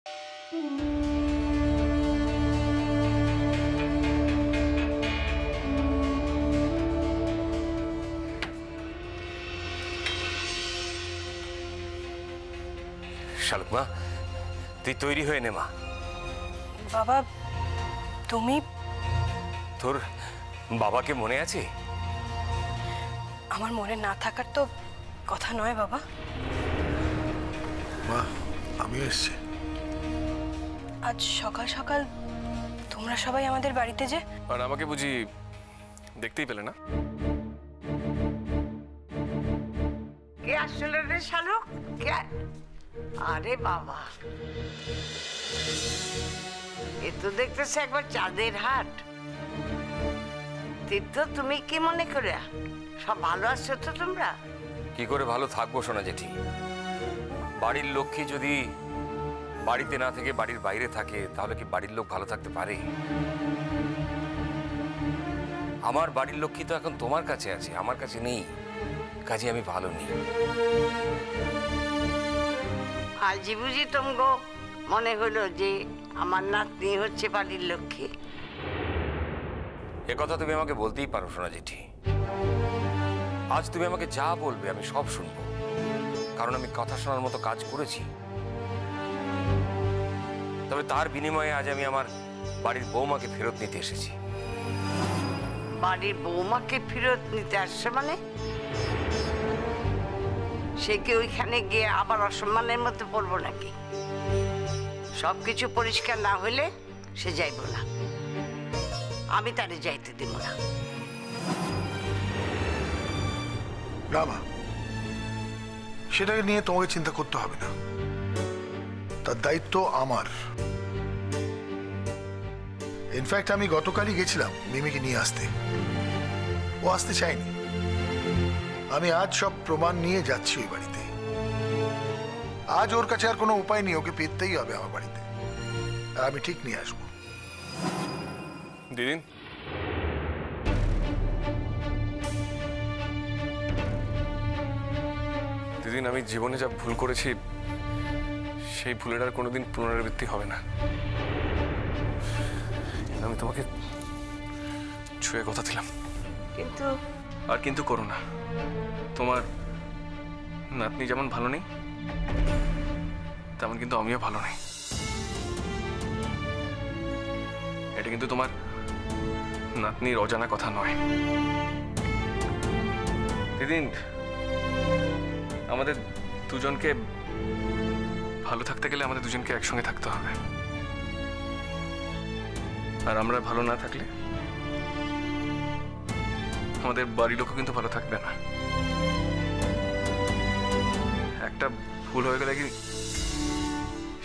শালুক মা, তুই তৈরি হয়ে নে মা। বাবা তুমি? তোর বাবাকে মনে আছে? আমার মনে না থাকার তো কথা নয় বাবা। মা, আমিও এসেছি। আজ সকাল সকাল তোমরা সবাই আমাদের বাড়িতে যে? আর আমাকে বুঝি দেখতেই পেলে না? কে আসলে রে শালুক? কে? আরে বাবা, এ তো দেখতেছে একবার চাঁদের হাট। তীর্থ, তুমি কি মনে করে? সব ভালো আছো তো তোমরা? কি করে ভালো থাকবো সোনা জেঠি? বাড়ির লক্ষ্মী যদি বাড়িতে না থেকে বাড়ির বাইরে থাকে তাহলে কি বাড়ির লোক ভালো থাকতে পারে? আমার বাড়ির লক্ষ্মী তো এখন তোমার কাছে আছে, আমার কাছে নেই, কাজে আমি ভালো নেই। আজই বুঝি তোমগো মনে হলো যে আমার নাতনি হচ্ছে বাড়ির লক্ষ্মী? এ কথা তুমি আমাকে বলতেই পারো সোনা জেঠি। আজ তুমি আমাকে যা বলবে আমি সব শুনবো, কারণ আমি কথা শোনার মতো কাজ করেছি। তবে তার বিনিময়ে আজ আমি আমার বাড়ির বৌমাকে ফেরত নিতে এসেছি। বাড়ির বৌমাকে ফেরত নিতে আসছে মানে? সে কি ওইখানে গিয়ে আবার অসম্মানের মধ্যে পড়বো নাকি? সবকিছু পরিষ্কার না হইলে সে যাইব না, আমি তারে যাইতে দিব না। না মা, সেটাকে নিয়ে তোমাকে চিন্তা করতে হবে না, তার দায়িত্ব আমার। ইনফ্যাক্ট আমি গতকালই গেছিলাম মিমিকে নিয়ে আসতে, ও আসতে চায়নি। আমি আজ সব প্রমাণ নিয়ে যাচ্ছি ওই বাড়িতে। আজ ওর কাছে আর কোনো উপায় নেই, ওকে পেতেই হবে আমার বাড়িতে, আর আমি ঠিক নিয়ে আসবো। দিদিন, দিদিন, আমি জীবনে যা ভুল করেছি সেই ভুলের আর কোনোদিন পুনরাবৃত্তি হবে না। আমি তোমাকে ছুঁয়ে কথা দিলাম। কিন্তু আর কিন্তু করো না। তোমার নাতনি যেমন ভালো নেই তেমন কিন্তু আমিও ভালো নেই। এটা কিন্তু তোমার নাতনির অজানা কথা নয়। দিদিন, আমাদের দুজনকে ভালো থাকতে গেলে আমাদের দুজনকে একসঙ্গে থাকতে হবে, আর আমরা ভালো না থাকলে আমাদের বাড়ির লোকও কিন্তু ভালো থাকবে না। একটা ভুল হয়ে গেলে কি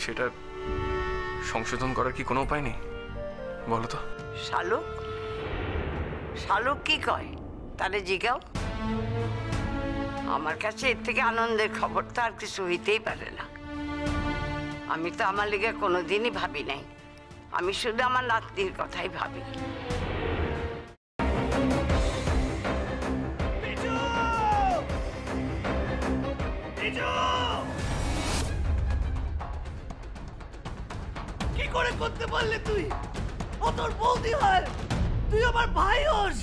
সেটা সংশোধন করার কি কোনো উপায় নেই বলো তো? শালুক, শালুক কি কয় তারে জিগাও। আমার কাছে এর থেকে আনন্দের খবর তো আর কিছু হইতেই পারে না। আমি তো আমার লিগে কোনোদিনই ভাবি নাই, আমি শুধু আমার নাতনির কথাই ভাবি। কি করে করতে পারলে তুই? ও তোর বৌদি হয়, তুই আমার ভাই হোস।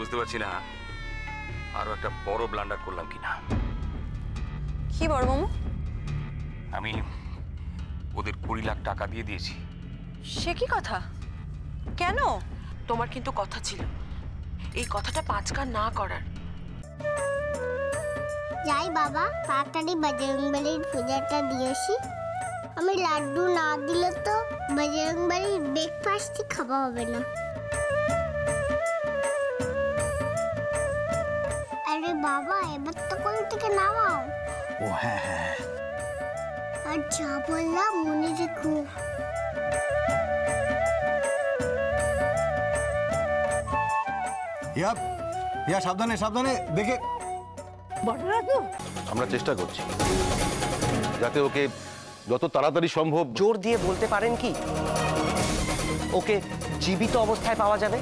বুঝতে পারছি না আরো একটা বড় ব্লান্ডার করলাম কিনা। কি বড় মামু? আমি ওদের 20 লাখ টাকা দিয়ে দিয়েছি। সে কি কথা? কেন? তোমার কিন্তু কথা ছিল এই কথাটা 5 কান না করার। যাই বাবা, তাড়াতাড়ি বজরংবলীর পূজাটা দিয়েছি। আমি লাড্ডু না দিলে তো বজরংবলীর ব্রেকফাস্টই খাওয়া হবে না। আরে বাবা, এবার তো কোল থেকে নামাও। ও হ্যাঁ হ্যাঁ, আর যা বললাম মনে রেখো। ইয়া সাবধানে সাবধানে দেখে। বড়রাজু, আমরা চেষ্টা করছি যাতে ওকে যত তাড়াতাড়ি সম্ভব। জোর দিয়ে বলতে পারেন কি ওকে জীবিত অবস্থায় পাওয়া যাবে?